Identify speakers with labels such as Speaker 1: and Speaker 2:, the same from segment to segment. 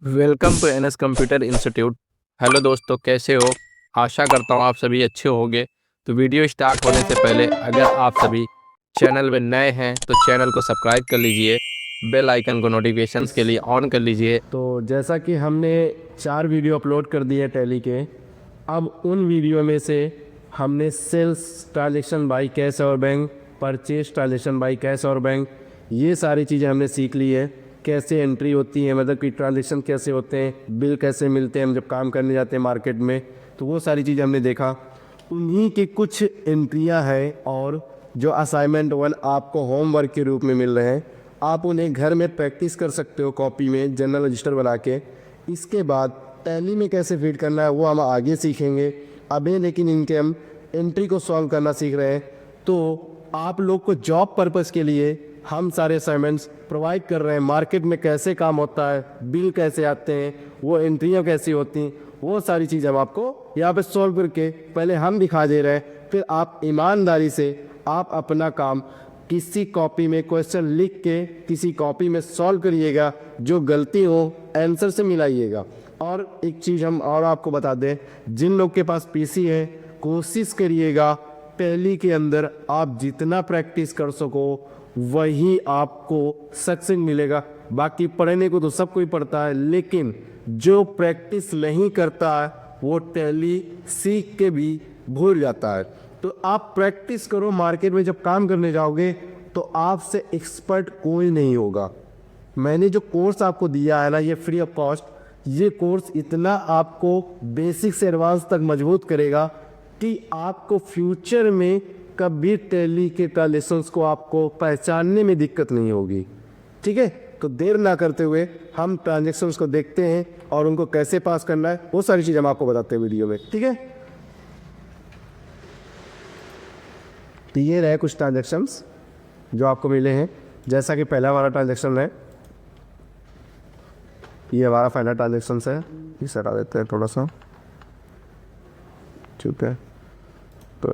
Speaker 1: Welcome to NS computer institute. Hello दोस्तों, कैसे हो? आशा करता हूँ आप सभी अच्छे होंगे। तो वीडियो स्टार्ट होने से पहले अगर आप सभी चैनल में नए हैं तो चैनल को सब्सक्राइब कर लीजिए, बेल आइकन को नोटिफिकेशंस के लिए ऑन कर लीजिए।
Speaker 2: तो जैसा कि हमने 4 वीडियो अपलोड कर दिए टैली के, अब उन वीडियो में से हमने सेल्स ट्रांजेक्शन बाई कैश और bank, purchase transaction by cash और बैंक, ये सारी चीज़ें हमने सीख ली है। कैसे एंट्री होती है, मतलब कि ट्रांजेक्शन कैसे होते हैं, बिल कैसे मिलते हैं हम जब काम करने जाते हैं मार्केट में, तो वो सारी चीज़ें हमने देखा। उन्हीं की कुछ एंट्रियाँ हैं और जो असाइनमेंट 1 आपको होमवर्क के रूप में मिल रहे हैं, आप उन्हें घर में प्रैक्टिस कर सकते हो कॉपी में जनरल रजिस्टर बना के। इसके बाद टैली में कैसे फिट करना है वो हम आगे सीखेंगे। अभी लेकिन इनके हम एंट्री को सॉल्व करना सीख रहे हैं। तो आप लोग को जॉब पर्पज़ के लिए हम सारे असाइनमेंट्स प्रोवाइड कर रहे हैं। मार्केट में कैसे काम होता है, बिल कैसे आते हैं, वो एंट्रियाँ कैसी होती हैं, वो सारी चीज़ हम आपको यहाँ पे सॉल्व करके पहले हम दिखा दे रहे हैं। फिर आप ईमानदारी से आप अपना काम किसी कॉपी में क्वेश्चन लिख के किसी कॉपी में सॉल्व करिएगा, जो गलती हो आंसर से मिलाइएगा। और एक चीज़ हम और आपको बता दें, जिन लोग के पास पीसी है कोशिश करिएगा टैली के अंदर आप जितना प्रैक्टिस कर सको वही आपको सक्सेस मिलेगा। बाकी पढ़ने को तो सब कोई पढ़ता है, लेकिन जो प्रैक्टिस नहीं करता है वो टैली सीख के भी भूल जाता है। तो आप प्रैक्टिस करो, मार्केट में जब काम करने जाओगे तो आपसे एक्सपर्ट कोई नहीं होगा। मैंने जो कोर्स आपको दिया है ना, ये फ्री ऑफ कॉस्ट, ये कोर्स इतना आपको बेसिक से एडवांस तक मजबूत करेगा कि आपको फ्यूचर में कभी टैली के ट्रांजेक्शंस को आपको पहचानने में दिक्कत नहीं होगी। ठीक है, तो देर ना करते हुए हम ट्रांजेक्शंस को देखते हैं और उनको कैसे पास करना है वो सारी चीज़ हम आपको बताते हैं वीडियो में। ठीक है, तो ये रहे कुछ ट्रांजेक्शंस जो आपको मिले हैं। जैसा कि पहला हमारा ट्रांजेक्शन है, ये हमारा पहला ट्रांजेक्शन है, इसे हटा देते हैं थोड़ा सा। ठीक है, तो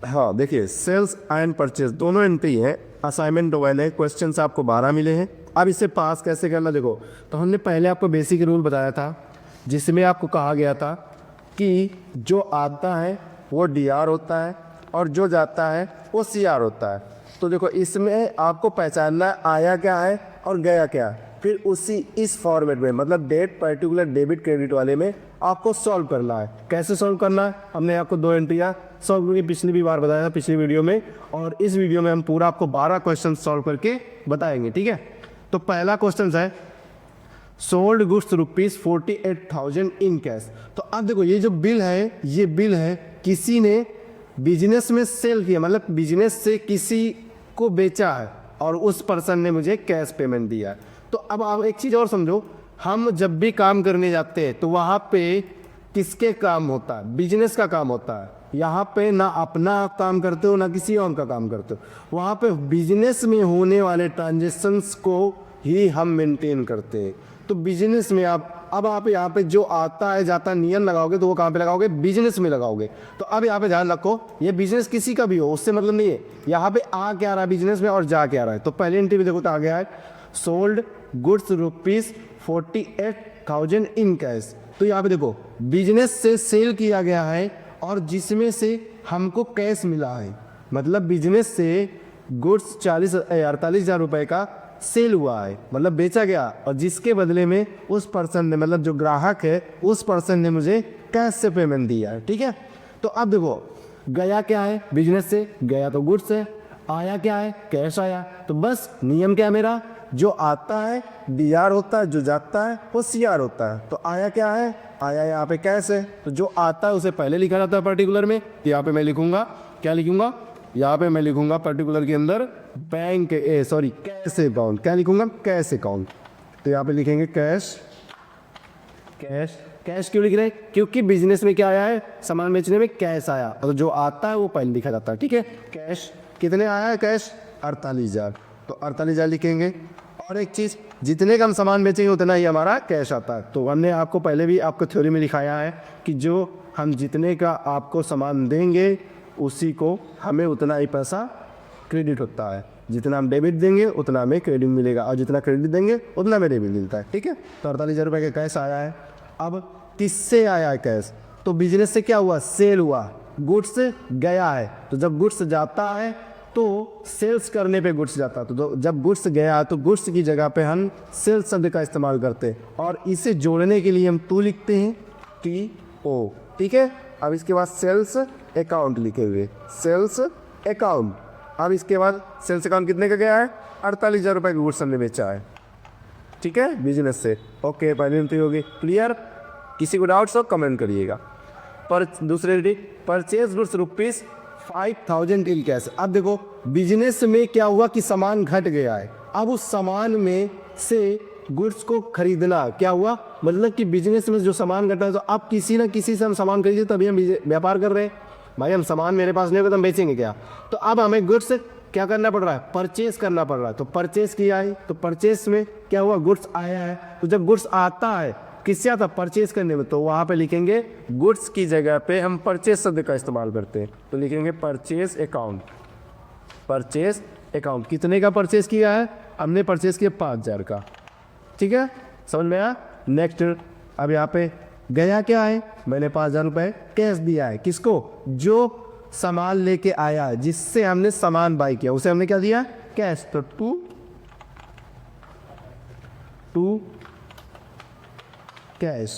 Speaker 2: हाँ देखिए, सेल्स एंड परचेज दोनों एंट्री है। असाइनमेंट 1 है, क्वेश्चन आपको 12 मिले हैं। अब इसे पास कैसे करना, देखो, तो हमने पहले आपको बेसिक रूल बताया था जिसमें आपको कहा गया था कि जो आता है वो डीआर होता है और जो जाता है वो सीआर होता है। तो देखो, इसमें आपको पहचानना आया क्या है और गया क्या है, फिर उसी इस फॉर्मेट में, मतलब डेट पर्टिकुलर डेबिट क्रेडिट वाले में आपको सॉल्व करना है। कैसे सॉल्व करना है, हमने आपको 2 एंट्रियाँ सॉल्व करके पिछली भी बार बताया था, पिछली वीडियो में, और इस वीडियो में हम पूरा आपको 12 क्वेश्चन सॉल्व करके बताएंगे। ठीक है, तो पहला क्वेश्चन है सोल्ड गुड्स ₹48,000 इन कैश। तो अब देखो, ये जो बिल है, ये बिल है किसी ने बिजनेस में सेल किया, मतलब बिजनेस से किसी को बेचा है और उस पर्सन ने मुझे कैश पेमेंट दिया है। तो अब आप एक चीज़ और समझो, हम जब भी काम करने जाते हैं तो वहाँ पे किसके काम होता है, बिजनेस का काम होता है। यहाँ पे ना अपना काम करते हो ना किसी और का काम करते हो, वहाँ पे बिजनेस में होने वाले ट्रांजेक्शन्स को ही हम मेंटेन करते हैं। तो बिजनेस में आप यहाँ पे जो आता है जाता नियम लगाओगे तो वो कहाँ पे लगाओगे, बिजनेस में लगाओगे। तो अब यहाँ पे ध्यान रखो, ये बिजनेस किसी का भी हो उससे मतलब नहीं है, यहाँ पे आ क्या रहा है बिजनेस में और जा क्या रहा है। तो पहले एंट्री में देखो तो आ गया है सोल्ड गुड्स ₹48,000 इन कैश। तो यहाँ पे देखो, बिजनेस से सेल किया गया है और जिसमें से हमको कैश मिला है, मतलब बिजनेस से गुड्स 48,000 रुपये का सेल हुआ है, मतलब बेचा गया, और जिसके बदले में उस पर्सन ने, मतलब जो ग्राहक है उस पर्सन ने मुझे कैश से पेमेंट दिया है। ठीक है, तो अब देखो, गया क्या है, बिजनेस से गया तो गुड्स है, आया क्या है, कैश आया। तो बस नियम क्या है मेरा, जो आता है डीआर होता है, जो जाता है वो सीआर होता है। तो आया क्या है, आया यहाँ पे कैश है, तो जो आता है उसे पहले लिखा जाता है पर्टिकुलर में। यहाँ पे मैं लिखूंगा, क्या लिखूंगा, यहाँ पे मैं लिखूंगा पर्टिकुलर के अंदर बैंक कैश अकाउंट, क्या लिखूंगा, कैश अकाउंट। तो यहाँ पे लिखेंगे कैश। कैश कैश क्यों लिख रहे हैं, क्योंकि बिजनेस में क्या आया है, सामान बेचने में कैश आया, और जो आता है वो पहले लिखा जाता है। ठीक है, कैश कितने आया है, कैश 48,000, तो 48,000 लिखेंगे। और एक चीज़, जितने का हम सामान बेचेंगे उतना ही हमारा कैश आता है। तो हमने आपको पहले भी आपको थ्योरी में दिखाया है कि जो हम जितने का आपको सामान देंगे उसी को हमें उतना ही पैसा क्रेडिट होता है। जितना हम डेबिट देंगे उतना हमें क्रेडिट मिलेगा, और जितना क्रेडिट देंगे उतना हमें डेबिट मिलता है। ठीक है, तो 48,000 रुपये का कैश आया है। अब किससे आया है कैश? तो बिजनेस से क्या हुआ? सेल हुआ, गुड्स गया है। तो जब गुड्स जाता है तो सेल्स करने पे गुड्स जाता है, तो जब गुड्स गया तो गुड्स की जगह पे हम सेल्स शब्द का इस्तेमाल करते हैं, और इसे जोड़ने के लिए हम टू लिखते हैं, TO। ठीक है, अब इसके बाद सेल्स अकाउंट लिखे हुए, सेल्स अकाउंट। अब इसके बाद सेल्स अकाउंट कितने का गया है? 48,000 रुपये का गुड्स हमने बेचा है। ठीक है, बिजनेस से। ओके, पहली एंट्री होगी क्लियर। किसी को डाउट्स हो कमेंट करिएगा। पर दूसरे entry, purchase goods ₹5,000 in cash. अब देखो बिजनेस में क्या हुआ कि सामान घट गया है, अब उस सामान में से गुड्स को खरीदना क्या हुआ, मतलब कि बिजनेस में जो सामान घटा है, तो अब किसी ना किसी से हम सामान खरीदे तभी हम व्यापार कर रहे हैं। भाई हम सामान मेरे पास नहीं होगा तो हम बेचेंगे क्या? तो अब हमें गुड्स क्या करना पड़ रहा है? परचेस करना पड़ रहा है। तो परचेस किया है, तो परचेस में क्या हुआ? गुड्स आया है। तो जब गुड्स आता है, किससे आता? परचेस करने में, तो वहाँ पे लिखेंगे गुड्स की जगह पे हम परचेस शब्द का इस्तेमाल करते हैं, तो लिखेंगे परचेस अकाउंट। परचेस अकाउंट कितने का परचेस किया है? हमने परचेस किया 5,000 का। ठीक है, समझ में आया? नेक्स्ट, अब यहाँ पे गया क्या है? मैंने 5,000 रुपये कैश दिया है। किसको? जो सामान लेके आया है, जिससे हमने सामान बाई किया, उसे हमने क्या दिया? कैश। तो टू कैश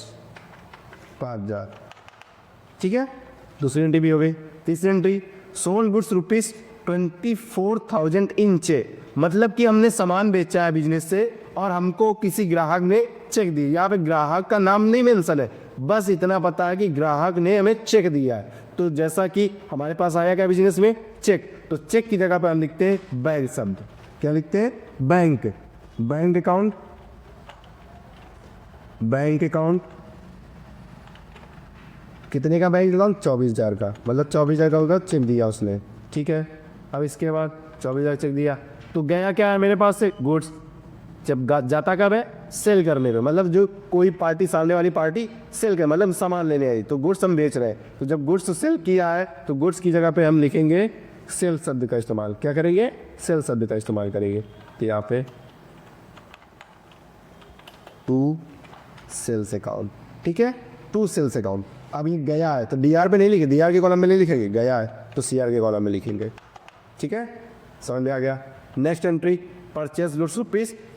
Speaker 2: 5,000। ठीक है, दूसरी एंट्री भी हो गई। तीसरी एंट्री, सोल्ड गुड्स ₹24,000 इन चेक, मतलब कि हमने सामान बेचा है बिजनेस से और हमको किसी ग्राहक ने चेक दी। यहाँ पे ग्राहक का नाम नहीं मेंशन है, बस इतना पता है कि ग्राहक ने हमें चेक दिया है। तो जैसा कि हमारे पास आया क्या बिजनेस में? चेक। तो चेक की जगह पे हम लिखते हैं बैंक शब्द। क्या लिखते हैं? Bank. Bank account, bank account कितने का बैंक अकाउंट? 24,000 का, मतलब 24,000 का चेक दिया उसने। ठीक है, अब इसके बाद 24,000 चेक दिया, तो गया क्या है मेरे पास से? गुड्स। जब जाता कब है? सेल करने पे, मतलब जो कोई पार्टी, सामने वाली पार्टी सेल कर, मतलब सामान लेने आई, तो गुड्स हम बेच रहे हैं। तो जब गुड्स सेल किया है तो गुड्स की जगह पे हम लिखेंगे सेल शब्द का इस्तेमाल। क्या करेंगे? सेल शब्द का इस्तेमाल करेंगे। तो यहाँ पे टू सेल्स अकाउंट। ठीक है, टू सेल्स अकाउंट। अब ये गया है तो DR पे नहीं लिखे, DR के कॉलम में नहीं लिखेंगे, गया है तो CR के कॉलम में लिखेंगे। ठीक है, समझ में आ गया? Next entry, purchase goods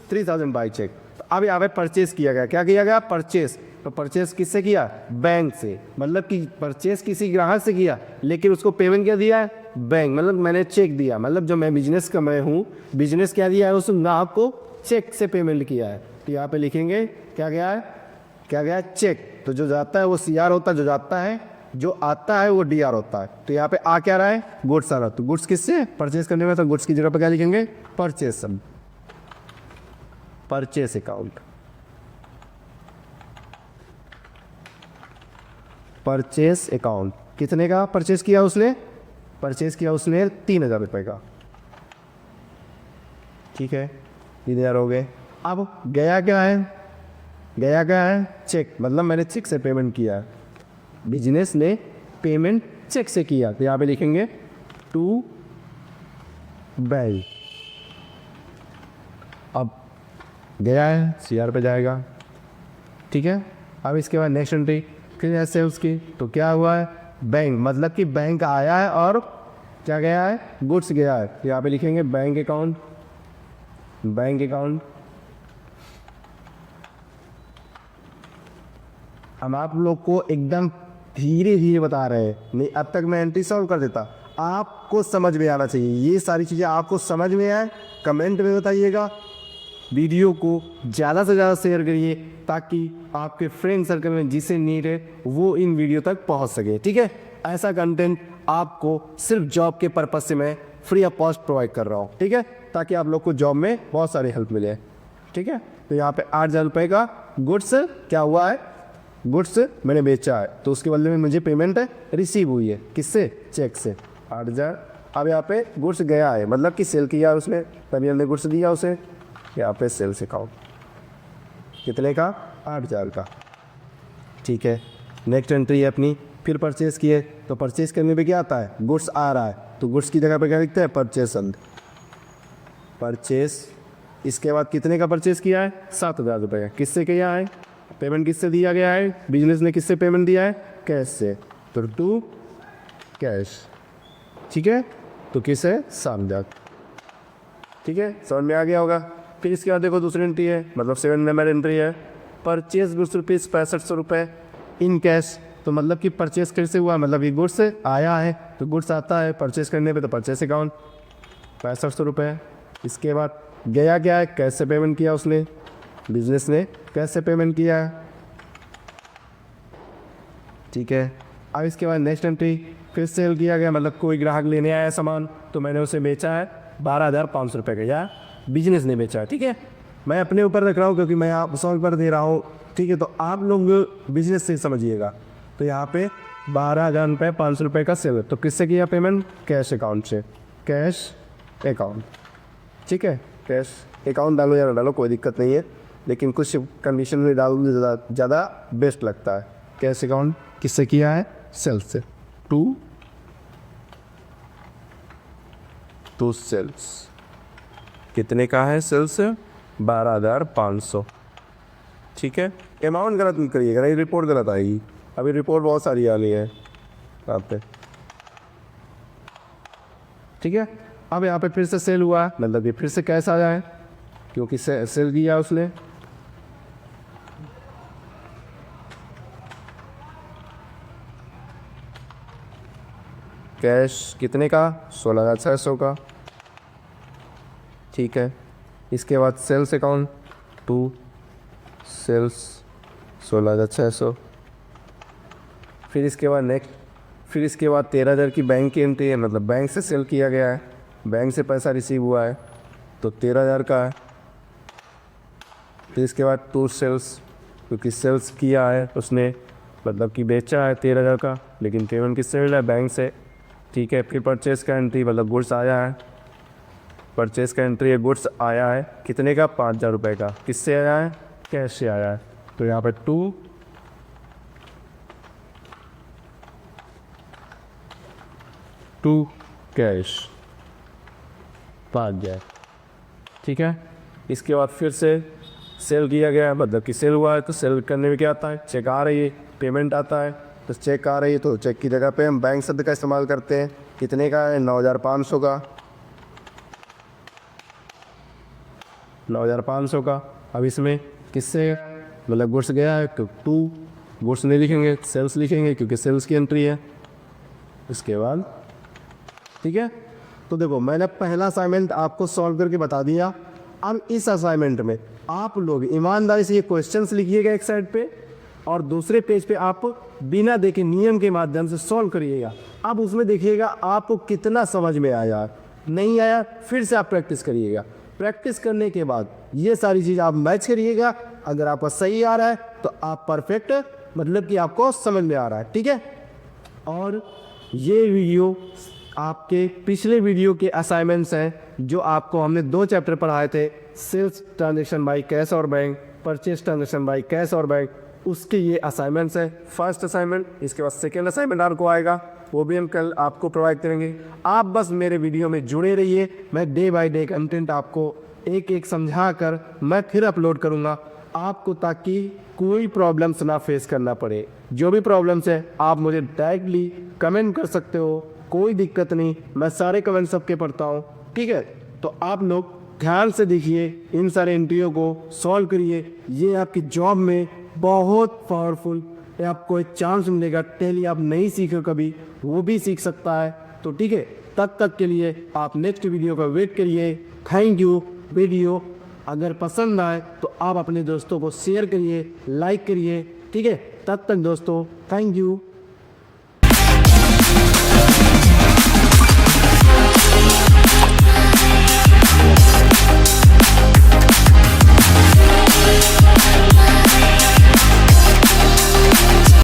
Speaker 2: ₹3,000 by cheque. तो अब यहाँ पे परचेस किया गया। क्या किया गया? परचेस। तो परचेस किससे किया? बैंक से, मतलब कि परचेस किसी ग्राहक से किया, लेकिन उसको पेमेंट क्या दिया है? बैंक, मतलब मैंने चेक दिया, मतलब जो मैं बिजनेस का मैं हूँ, बिजनेस क्या दिया है? उस ग्राहक को चेक से पेमेंट किया है। तो यहाँ पे लिखेंगे क्या गया है? क्या गया है? चेक। तो जो जाता है वो CR होता है, जो जाता है, जो आता है वो DR होता है। तो यहाँ पे आ क्या रहा है? गुड्स आ रहा है। तो गुड्स किससे? परचेस करने में, तो गुड्स की जगह पे क्या लिखेंगे? परचेस शब्द, परचेस अकाउंट। परचेस अकाउंट कितने का परचेस किया उसने? परचेस किया उसने 3,000 रुपये का। ठीक है, 3,000 हो गए। अब गया क्या है? गया क्या है? चेक, मतलब मैंने चेक से पेमेंट किया है, बिजनेस ने पेमेंट चेक से किया। तो यहाँ पे लिखेंगे टू बैंक। अब गया है, CR पे जाएगा। ठीक है, अब इसके बाद नेक्स्ट एंट्री कितने है सेल्स की? तो क्या हुआ है? बैंक, मतलब कि बैंक आया है और क्या गया है? गुड्स गया है। तो यहाँ पे लिखेंगे बैंक अकाउंट, बैंक अकाउंट। हम आप लोग को एकदम धीरे धीरे बता रहे हैं, नहीं अब तक मैं एंट्री सॉल्व कर देता। आपको समझ में आना चाहिए, ये सारी चीज़ें आपको समझ में आए, कमेंट में बताइएगा। वीडियो को ज़्यादा से ज़्यादा शेयर करिए ताकि आपके फ्रेंड सर्कल में जिसे नीड है वो इन वीडियो तक पहुंच सके। ठीक है, ऐसा कंटेंट आपको सिर्फ जॉब के पर्पज से मैं फ्री ऑफ कॉस्ट प्रोवाइड कर रहा हूँ। ठीक है, ताकि आप लोग को जॉब में बहुत सारी हेल्प मिले। ठीक है, तो यहाँ पे 8,000 रुपये का गुड्स क्या हुआ है? गुड्स मैंने बेचा है, तो उसके बदले में मुझे पेमेंट रिसीव हुई है। किससे? चेक से, 8,000। अब यहाँ पे गुड्स गया है, मतलब कि सेल किया उसने, तभी हमने गुड्स दिया उसे। यहाँ पे सेल्स अकाउंट कितने का? 8,000 का। ठीक है, नेक्स्ट एंट्री है अपनी, फिर परचेस किए। तो परचेस करने पे क्या आता है? गुड्स आ रहा है, तो गुड्स की जगह पे क्या लिखते हैं? परचेस शब्द। परचेस। इसके बाद कितने का परचेस किया है? 7,000 रुपये का। किससे किया है? पेमेंट किससे दिया गया है? बिजनेस ने किससे पेमेंट दिया है? कैश से। तो टू कैश, ठीक है। तो किस है? 7,000, ठीक है, समझ में आ गया होगा। फिर इसके बाद देखो दूसरी एंट्री है, मतलब 7 नंबर एंट्री है, परचेज गुड्स रुपीज़ 6500 रुपये इन कैश। तो मतलब कि परचेस कैसे हुआ, मतलब ये गुड्स आया है तो गुड्स आता है परचेस करने पे, तो परचेस अकाउंट 6500 रुपये। इसके बाद गया क्या है? कैसे पेमेंट किया उसने? बिजनेस ने कैसे पेमेंट किया है, ठीक है। अब इसके बाद नेक्स्ट एंट्री, फिर सेल किया गया, मतलब कोई ग्राहक लेने आया सामान तो मैंने उसे बेचा है 12,500 रुपये का, या बिजनेस ने बेचा है, ठीक है। मैं अपने ऊपर रख रहा हूँ क्योंकि मैं आप 100 पर दे रहा हूँ, ठीक है। तो आप लोग बिजनेस से समझिएगा। तो यहाँ पे 12,500 रुपये का सेल, तो किससे किया पेमेंट? कैश अकाउंट से, कैश अकाउंट, ठीक है। कैश अकाउंट डालो या ना डालो कोई दिक्कत नहीं है, लेकिन कुछ कंडीशन में डालो ज़्यादा बेस्ट लगता है। कैश अकाउंट किससे किया है? सेल्स से, टू सेल्स। कितने का है सेल्स? 12,500, ठीक है। अमाउंट गलत नहीं करिएगा, नहीं रिपोर्ट गलत आएगी। अभी रिपोर्ट बहुत सारी आनी है यहाँ पे, ठीक है। अब यहाँ पे फिर से सेल हुआ, मतलब ये फिर से कैश आ जाए क्योंकि सेल किया उसने। कैश कितने का? 16,600 का, ठीक है। इसके बाद सेल्स अकाउंट, टू सेल्स 16,600। फिर इसके बाद नेक्स्ट, फिर इसके बाद 13,000 की बैंक की एंट्री है, मतलब बैंक से सेल किया गया है, बैंक से पैसा रिसीव हुआ है तो 13,000 का है। फिर इसके बाद टू सेल्स, क्योंकि सेल्स किया है उसने, मतलब कि बेचा है 13,000 का, लेकिन पेमेंट किससे मिला है? बैंक से, ठीक है। फिर परचेस का एंट्री, मतलब गुड्स आया है, परचेस का एंट्री है, गुड्स आया है कितने का? 5,000 रुपये का। किससे आया है? कैश से आया है। तो यहाँ पे टू कैश 5,000, ठीक है। इसके बाद फिर से सेल किया गया है, मतलब कि सेल हुआ है, तो सेल करने में क्या आता है? चेक आ रही है, पेमेंट आता है, तो चेक आ रही है तो चेक की जगह पे हम बैंक शब्द का इस्तेमाल करते हैं। कितने का है? 9,500 का, 9,500 का। अब इसमें किससे, मतलब गुड्स गया है तो टू गुड्स नहीं लिखेंगे, सेल्स लिखेंगे क्योंकि सेल्स की एंट्री है। इसके बाद, ठीक है। तो देखो मैंने पहला असाइनमेंट आपको सॉल्व करके बता दिया। अब इस असाइनमेंट में आप लोग ईमानदारी से ये क्वेश्चंस लिखिएगा एक साइड पे, और दूसरे पेज पे आप बिना देखे नियम के माध्यम से सॉल्व करिएगा। अब उसमें देखिएगा आपको कितना समझ में आया, नहीं आया फिर से आप प्रैक्टिस करिएगा। प्रैक्टिस करने के बाद ये सारी चीज़ आप मैच करिएगा। अगर आपका सही आ रहा है तो आप परफेक्ट, मतलब कि आपको समझ में आ रहा है, ठीक है। और ये वीडियो आपके पिछले वीडियो के असाइनमेंट्स हैं, जो आपको हमने 2 चैप्टर पढ़ाए थे, सेल्स ट्रांजेक्शन बाय कैश और bank, purchase transaction by cash और बैंक, उसके ये असाइनमेंट्स हैं। फर्स्ट असाइनमेंट, इसके बाद सेकेंड असाइनमेंट आपको आएगा, वो भी हम कल आपको प्रोवाइड करेंगे। आप बस मेरे वीडियो में जुड़े रहिए, मैं डे बाय डे कंटेंट आपको एक एक समझा कर मैं फिर अपलोड करूँगा आपको, ताकि कोई प्रॉब्लम्स ना फेस करना पड़े। जो भी प्रॉब्लम्स है आप मुझे डायरेक्टली कमेंट कर सकते हो, कोई दिक्कत नहीं, मैं सारे कमेंट सबके पढ़ता हूँ, ठीक है। तो आप लोग ध्यान से देखिए, इन सारे एंट्रियों को सॉल्व करिए। ये आपकी जॉब में बहुत पावरफुल है, आपको एक चांस मिलेगा। टैली आप नहीं सीखे कभी, वो भी सीख सकता है, तो ठीक है। तब तक के लिए आप नेक्स्ट वीडियो का वेट करिए। Thank you. वीडियो अगर पसंद आए तो आप अपने दोस्तों को शेयर करिए, लाइक करिए, ठीक है। तब तक दोस्तों, थैंक यू।